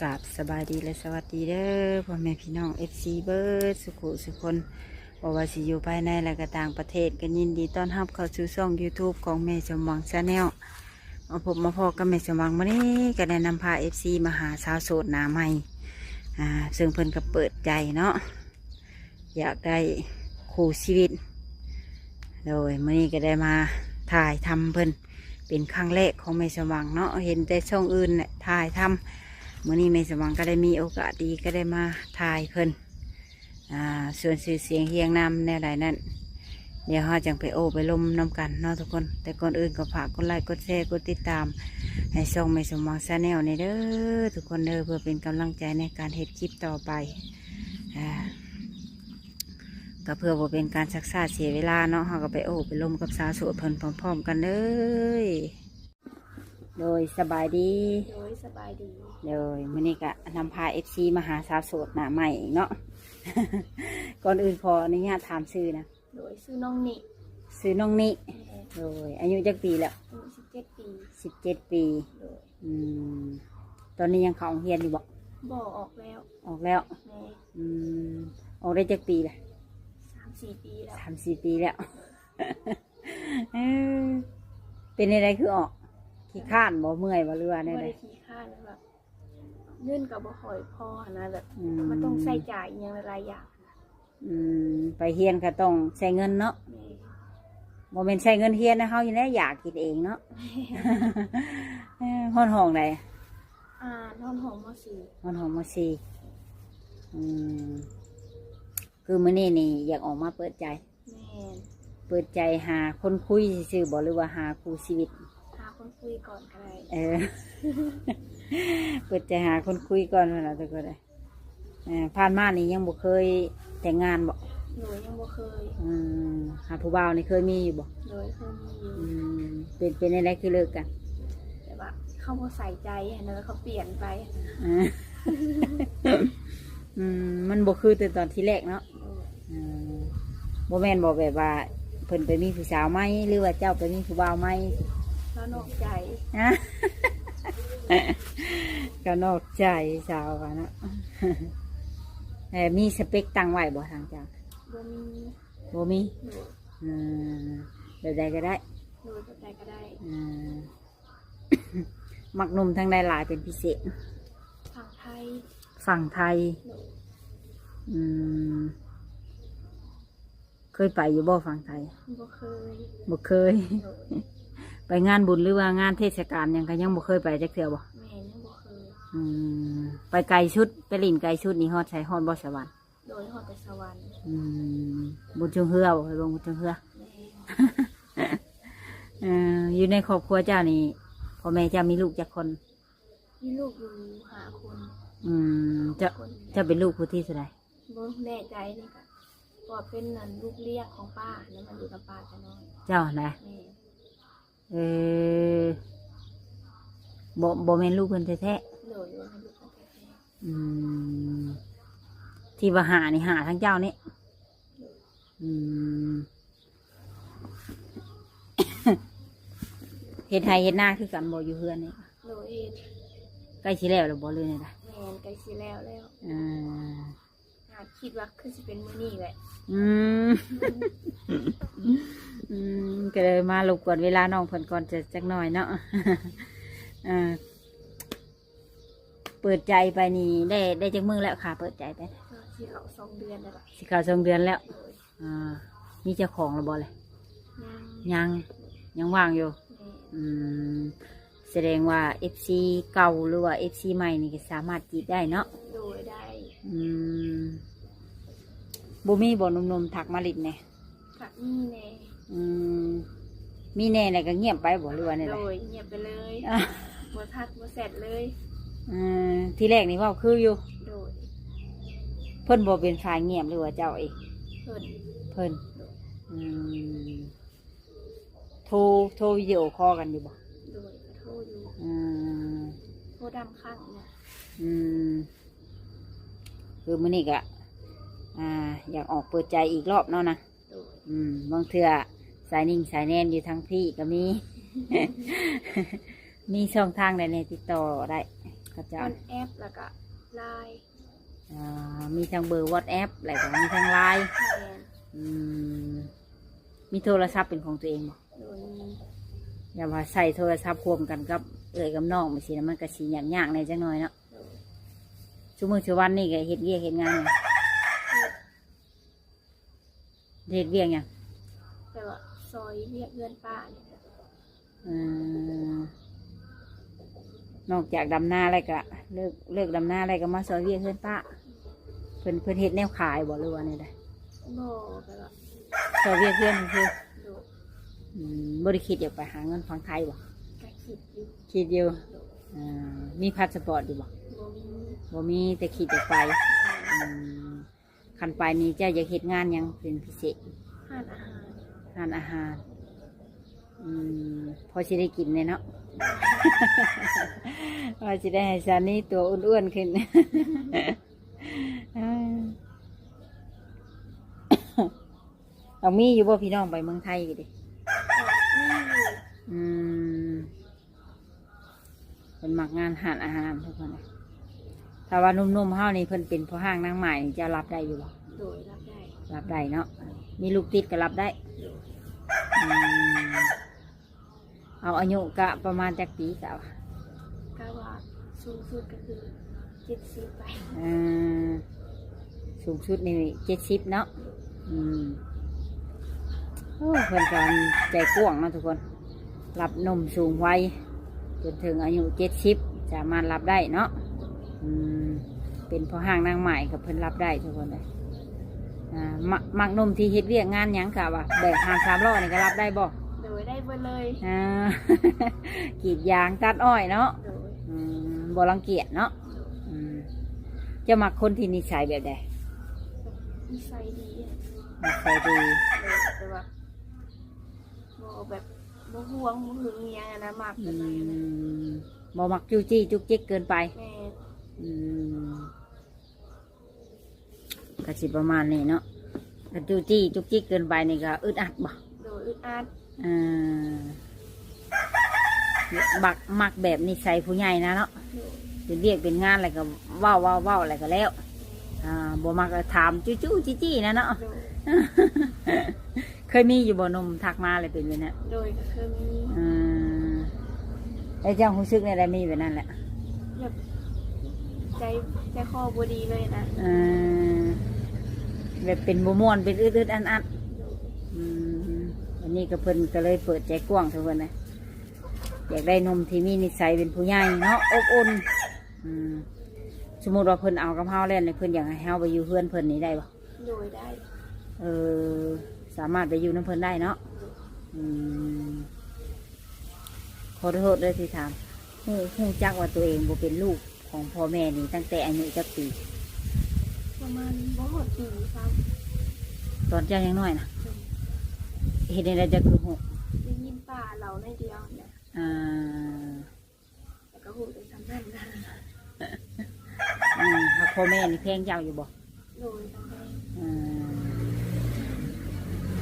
กราบสบายดีและสวัสดีเด้อพ่อแม่พี่น้องFCเบิร์ดสุขุสุคนบอกว่าสิอยู่ภายในและก็ต่างประเทศกันยินดีต้อนรับเข้าสู่ช่อง YouTube ของแม่สมหวังชาแนลมาพบมาพอกับแม่สมหวังวันนี้ก็ได้นำพา FC มาหาสาวโสดหน้าใหม่ซึ่งเพิ่นก็เปิดใจเนาะอยากได้คู่ชีวิตโดยมื้อนี้ก็ได้มาถ่ายทำเพิ่นเป็นครั้งแรกของแม่สมหวังเนาะเห็นแต่ช่องอื่นเนี่ยถ่ายทำมื่อนี้แม่สมหวังก็ได้มีโอกาสดีก็ได้มาถ่ายเพิ่นส่วนสื่อเสียงเฮียงนำแนวใดนั้นเดี๋ยวเราจังไปโอไปลมน้ำกันเนาะทุกคนแต่ก่อนอื่นก็ฝากกดไลค์กดแชร์กดติดตามให้ช่องแม่สมหวังชาแนลในเด้อทุกคนเด้อเพื่อเป็นกำลังใจในการเฮ็ดคลิปต่อไปก็เพื่อบ่เป็นการซักซ่าเสียเวลาเนาะเราก็ไปโอไปลมกับสาวโสดเพิ่นพร้อมๆกันเลยโดยสบายดีเลยมื่อนี้ก็นำพาFCมาหาสาวโสดหน้าใหม่อีกเนาะ ก่อนอื่นขออนุญาตถามชื่อนะโดยซื้อน้องนิชื่อน้องนิโดยอายุจักปีแล้วอายุ17 ปี 17 ปีตอนนี้ยังเข้าโรงเรียนอยู่บ่ออกแล้วออกแล้วแม่ออกได้จักปีละ3-4 ปีแล้ว3-4 ปีแล้ว เป็นอะไรคือออกขี้ข้านบ่เมื่อยบ่เรือเนี่ยไม่ได้ขี้ข้านแบบเงินกับบ่ค่อยพอนะแบบมันต้องใช้จ่ายอย่างหลายอย่างไปเฮียนก็ต้องใช้เงินเนาะบ่แม่นใช้เงินเฮียนนะเฮาอยู่แล้วอยากกินเองเนาะ ห้องไหนห้องม.4 ห้องม.4คือมื้อนี้นี่อยากออกมาเปิดใจเปิดใจหาคนคุยซื่อๆบ่หรือว่าหาคู่ชีวิตหาคนคุยก่อนก็ได้เปิดใจหาคนคุยก่อนเวลาทุกคนเลยผ่านมานี่ยังบ่เคยแต่งงานบ่หนูยังบ่เคยหาผู้บ่าวนี่เคยมีอยู่บ่โดยเคยมีอยู่เป็นอะไรคือเลิกกันแต่ว่าเขาบ่ใส่ใจนะแล้วเขาเปลี่ยนไปมันบ่คือแต่ตอนที่แรกเนาะบ่แม่นบ่แบบว่าเพิ่นไปมีผู้สาวไหมหรือว่าเจ้าไปมีผู้บ่าวไหมแล้วนอกใจก็นอกใจสาวกันเนาะมีสเปคตั้งไว้บ่ทางเจ้าบ่มีแบบใดก็ได้แบบใดก็ได้มักหนุ่มทางใดหลายเป็นพิเศษฝั่งไทยเคยไปอยู่บ่ฝั่งไทยบ่เคยไปงานบุญหรือว่างานเทศกาลยังก็ยังบ่เคยไปจักเทื่อบ่แม่ยังบ่เคยไปไกลชุดไปลิ่นไกลชุดนี่ฮอดใช้ฮอดบ่สวรรค์โดยฮอดแต่สวรรค์บุญจงเฮือบ่ไปลงบุญจงเฮือ อยู่ในครอบครัวเจ้านี่พ่อแม่เจ้ามีลูกจักคนมีลูกอยู่5 คนจะเป็นลูกผู้ที่เท่าไหร่บ่แน่ใจนี่ค่ะก็เป็นลูกเลี้ยงของป้าแล้วมันอยู่กับป้าจะน้อยเจ้านะบ่แม่นลูกเพิ่นแท้ๆโดยว่าเป็นลูกแท้ที่ว่าหานี่หาทั้งเจ้านี่เฮ็ดไร่เฮ็ดนาคือกันบ่อยู่เฮือนนี่โดยเฮ็ดใกล้สิแล้วหรือบ่เลยนี่ล่ะแม่นใกล้สิแล้วคิดว่าคือสิเป็นมื้อนี้แหละก็เลยมารบกวนเวลาน้องเพิ่นก่อนจะจักหน่อยเนาะเปิดใจไปนี่ได้จักมื้อแล้วค่ะเปิดใจไปสิเข้า2 เดือนแล้วล่ะสิเข้า2 เดือนแล้วมีเจ้าของแล้วบ่เลยยังว่างอยู่แสดงว่า FC เก่าหรือว่า FC ใหม่นี่ก็สามารถจีบได้เนาะโดยได้บ่มีบ่หนุ่มๆทักมาลิดแน่ทักมีแน่มีแน่แล้วก็เงียบไปบ่หรือว่าแน่โดยเงียบไปเลยบ่ทักบ่แซดเลยที่แรกนี่เว้าคืออยู่โดยเพิ่นบ่เป็นฝ่ายเงียบหรือว่าเจ้าเองเพิ่นโทรวิดีโอคอลกันอยู่บ่โดยโทรอยู่โทรดำข้างเนี่ยคือมื้อนี้ก็อยากออกเปิดใจอีกรอบเนาะนะบางเทื่อสายนิ่งสายแน่นอยู่ทั้งพี่ก็มี มีช่องทางใดในติดต่อได้ ก็จะ ออนแอปแล้วก็ไลน์ มีทั้งเบอร์ WhatsApp แล้วก็มีทั้งไลน์ แทน มีโทรศัพท์เป็นของตัวเองบ่ โดยมี อย่าว่าใส่โทรศัพท์ควมกันกับกับน้องไปสินะมันก็สิยากๆในจังหน่อยเนาะ โดย ชั่วโมงชั่ววันนี่ก็เฮ็ดเวียกเฮ็ดงานเนี่ยเฮ็ดเวียกหยัง แต่ว่าซอยเรียกเงินป้าเนี่ย นอกจากดำนาอะไรก็เลิกดำนาอะไรก็มาซอยเวียกเพื่อนป้าเพิ่นเฮ็ดแนวขายบ่หรือว่าไงได้ บ่แต่ว่า ซอยเวียกเพื่อนคือ โดย บ่ได้คิดอยากไปหาเงินฝั่งไทยบ่ ก็คิดอยู่ คิดอยู่ โดย มีพาสปอร์ตอยู่บ่ บ่มี บ่มีแต่คิดอยากไปคันไปนี่เจ้าอยากเฮ็ดงานหยังเป็นพิเศษ ห้านอาหาร ร้านอาหารพอสิได้กินเลยเนาะ พอสิได้ให้ซานี่ตัวอ้วนๆขึ้น เอามีอยู่บ่พี่น้องไปเมืองไทยกันดิ ก็มีอยู่ เป็นมักงานหารอาหารทุกคนเลยถ้าว่านุ่มๆเฮานี่เพิ่นเป็นพ่อห้างนางใหม่จะรับได้อยู่บ่ โดยรับได้ รับได้เนาะมีลูกติดก็รับได้ โดย เอาอายุกะประมาณจักปีกะวะ ก็ว่าสูงสุดก็คือ70ไป สูงสุดนี่70เนาะโอ้เพิ่นกันใจกว้างเนาะทุกคนรับนมสูงวัยจนถึงอายุ70สามารถรับได้เนาะเป็นพ่อห้างนางใหม่กับเพิ่นรับได้ทุกคนเลยมักนมที่เฮ็ดเวียกงานหยังกะวะแบบหาม3 ล้อนี่ก็รับได้บ่ โดยได้เบิดเลย กรีดยางตัดอ้อยเนาะ โดย บ่รังเกียจเนาะจะมักคนที่นิสัยแบบใด นิสัยดี นิสัยดี แต่ว่าบ่แบบบ่ห่วงบ่หึงเมียนะมักแบบนั้นนะ บ่มักจู้จี้จุกจิกเกินไป แม่ ก็สิประมาณนี้เนาะถ้าจู้จี้จุกจิกเกินไปนี่ก็อึดอัดบ่ โดยอึดอัด มักแบบนิสัยผู้ใหญ่นะเนาะ โดย เป็นเรียกเป็นงานอะไรก็เว้าอะไรก็แล้วบ่มักก็ถามจู้จี้นะเนาะ โดย เคยมีอยู่บ่นมทักมาอะไรเป็นแบบนั้น โดยก็คือมี ไอ้เจ้ารู้สึกในอะไรมีแบบนั้นแหละ แบบใจคอบดีเลยนะ แบบเป็นบ่ม่วนเป็นอึดอัดอันนี้ก็เพิ่นก็เลยเปิดใจกว้างทุกคนนะอยากได้นมที่มีนิสัยเป็นผู้ใหญ่เนาะอบอุ่นสมมติว่าเพิ่นเอากับเฮาแล้วเนี่ยเพิ่นอยากให้เฮาไปอยู่เพื่อนเพิ่นนี้ได้บ่ โดยได้ สามารถไปอยู่น้ำเพิ่นได้เนาะขอโทษด้วยที่ถามฮู้จักว่าตัวเองบ่เป็นลูกของพ่อแม่นี่ตั้งแต่อายุจักปี ประมาณบ่ฮอดปีซ้ ตอนเจ้ายังน้อยนะ ำ เห็นอะไรจะคือหก ได้ยินป่าเราในเดียวเนี่ยแต่ก็หูแต่สำนักนะ หากพ่อแม่นี่แพงเจ้าอยู่บ่ โดยทำให้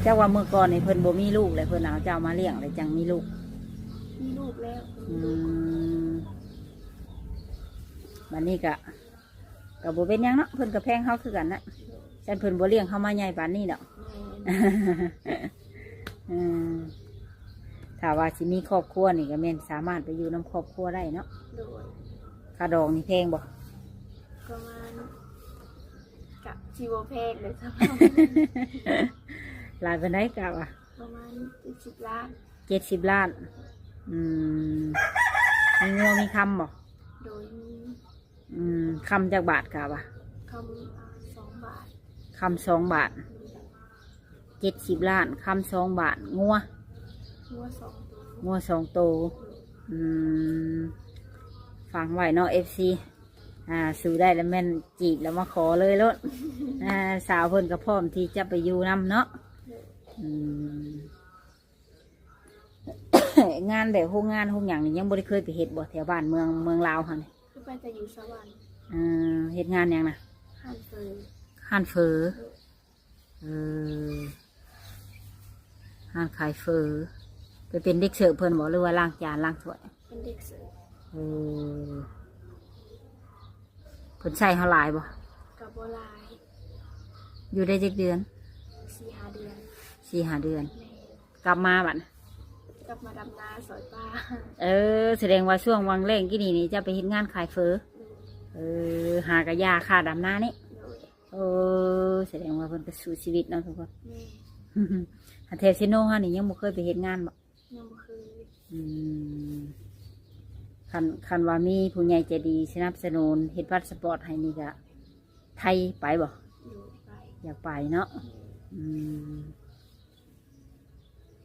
เจ้าว่าเมื่อก่อนนี่เพิ่นบ่มีลูกเลยเพิ่นเอาเจ้ามาเลี้ยงเลยจังมีลูก มีลูกแล้ว บัดนี้ก็บ่เป็นหยังเนาะเพิ่นก็แพงเฮาคือกันนะฉันเพิ่นบ่เลี้ยงเฮามาใหญ่ปานนี้ดอก แม่ ถ้าว่าสิมีครอบครัวนี่ก็แม่นสามารถไปอยู่นำครอบครัวได้เนาะ โดย ค่าดองนี่แพงบ่ ประมาณกับชีวเพศเลยสัก หลายปานใดกะว่า ประมาณ70 ล้าน 70 ล้านมีงัวมีคำบ่ โดยมี คำจากบาทกะว่า คำ2 บาท คำ2 บาท70 ล้านคำ2 บาทงัว หัว2 ตัว งัว2 ตัวฟังไว้เนาะ FC ซื้อได้แล้วแม่นจีบแล้วมาขอเลยรถ สาวเพิ่นก็พร้อมที่จะไปอยู่นำเนาะ งานแบบโรงงานโรงอย่างนี้ยังบ่ได้เคยไปเฮ็ดบ่แถวบ้านเมืองลาวค่ะนี่ คือไปจะอยู่สวรรค์ เฮ็ดงานหยังนะ ห้านเฟย ห้านเฟอห้านขายเฟอไปเป็นเด็กเสิร์ฟเพิ่นบ่หรือว่าล้างจานล้างถ้วย เป็นเด็กเสิร์ฟ ผลใส่เท่าหลายบ่ กับโบลาย อยู่ได้จักเดือน 4-5 เดือน 4-5 เดือน แม่ กลับมาบัด กลับมาดำนาสอยปลา แสดงว่าช่วงวังแรงกี่นี่จะไปเฮ็ดงานขายเฟอหากะยาค่าดำนานี่ โดย แสดงว่าเพิ่นก็สู้ชีวิตเนาะทุกคน แม่ ฮันเทซิโนฮะนี่ยังบ่เคยไปเฮ็ดงานบ่ ยังบ่เคย อืมคันว่ามีผู้ใหญ่ใจดีสนับสนุนเฮ็ดพาสปอร์ตให้นี่ก็ไทยไปบ่ อยู่ไป อยากไปเนาะอืม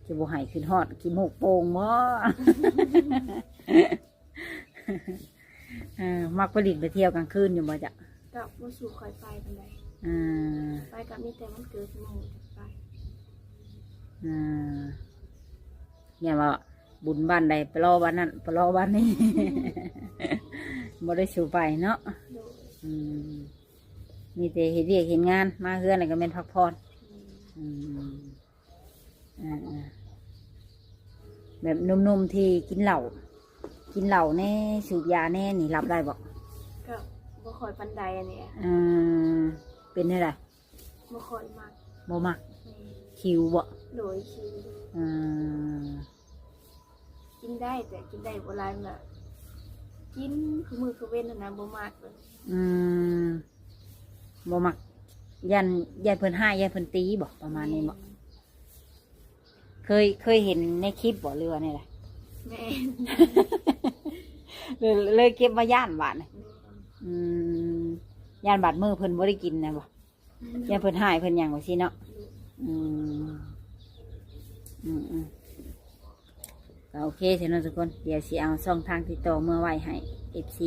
จะบ่ให้ขึ้นฮอดขี้มูกโป่งบ่ มักไปลินไปเที่ยวกลางคืนอยู่บ่จ๊ะ กับบ่สู่คอยไปปานใด อ่า ไปกับมีแต่มันเกิดหมู่จะไป อ่าเนี่ยว่าบุญบ้านใดไปรอบ้านนั้นไปรอบ้านนี้ บ่ได้สู่ไปเนาะ โดย อืมมีแต่เฮ็ดเวียกเฮ็ดงานมาเฮือนแล้วก็แม่นพักผ่อน อืม อืมแบบนุ่มๆที่กินเหล้าแน่สูบยาแน่นี่รับได้บ่ กับบ่คอยปานใดอันเนี้ย อ่าเป็นได้ไร บ่คอยมัก บ่มัก แม่ คิวบ่ โดยคือ อ่า กินได้แต่กินได้โบราณแบบกินคือมือคือเว้นนั่นนะบ่มากเลย อืมบ่มักยันเพิ่นห้ายันเพิ่นตีบ่ประมาณนี้บ่เคยเห็นในคลิปบ่หรือว่านี่แหละ แม่ เลยเก็บมาย่านบาดนี่ แม่ อืมย่านบาดมือเพิ่นบ่ได้กินนะบ่ย่านเพิ่นหายเพิ่นหยังว่าซี่เนาะอืมก็โอเคเสร็จแล้วทุกคนเดี๋ยวสิเอาช่องทางติดต่อเมื่อไว้ให้ FC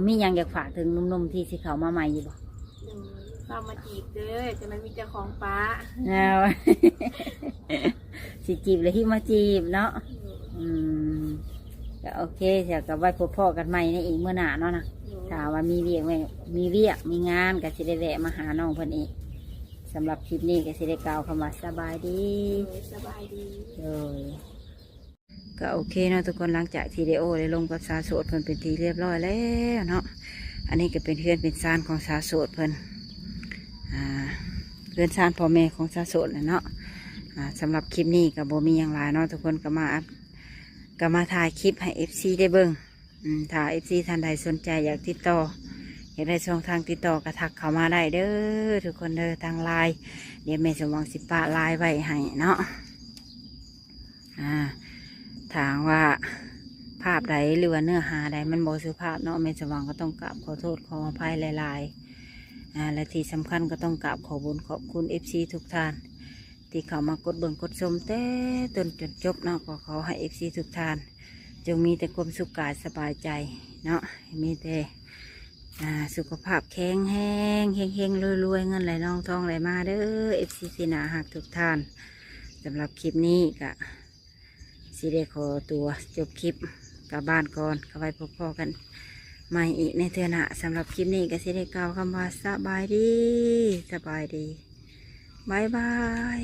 มีหยังอยากฝากถึงหนุ่มๆที่สิเข้ามาใหม่อยู่บ่ เข้ามาจีบเด้อจะมันมีเจ้าของป้า เอา สิจีบเลยที่มาจีบเนาะอืมก็โอเคเดี๋ยวกับไว้พบพ่อกันใหม่ในอีกเมื่อหน้าเนาะนะถ้าว่ามีเวียกมีงานก็สิได้แวะมาหาน้องเพิ่นอีกสำหรับคลิปนี้ก็สิได้กล่าวคำว่าสบายดี สบายดี เลยก็โอเคเนาะทุกคนหลังจากที่ได้ลงกับสาวโสดเพิ่นเป็นทีเรียบร้อยแล้วเนาะอันนี้ก็เป็นเพื่อนเป็นซานของสาวโสดเพิ่นเพื่อนซานพ่อแม่ของสาวโสดเนาะสำหรับคลิปนี้กับโบมีอย่างไรเนาะทุกคนก็มาถ่ายคลิปให้ FC ได้เบิ่งถ้า FC ท่านใดสนใจอยากติดต่ออยากได้ช่องทางติดต่อก็ทักเข้ามาได้เด้อทุกคนเด้อทางไลน์เดี๋ยวแม่สมหวังสิปะไลน์ไว้ให้เนาะถามว่าภาพใดหรือว่าเนื้อหาใดมันโบสุภาพเนาะแม่สมหวังก็ต้องกราบขอโทษขออภัยหลายๆและที่สำคัญก็ต้องกราบขอบุญขอบคุณ FC ทุกท่านที่เข้ามากดเบิ่งกดชมแต่ต้นจนจบเนาะก็ขอให้ FC ทุกท่านจงมีแต่ความสุขกายสบายใจเนาะมีแต่สุขภาพแข็งแรงเฮงๆรวยๆเงินไหลนองทองไหลมาเด้อ FC สินาหักทุกท่านสำหรับคลิปนี้ก็สิได้ขอตัวจบคลิปกลับบ้านก่อนเข้าไปพบพ่อกันใหม่อีกในเทื่อหน้าสำหรับคลิปนี้ก็สิได้กล่าวคำว่าสบายดีบายบาย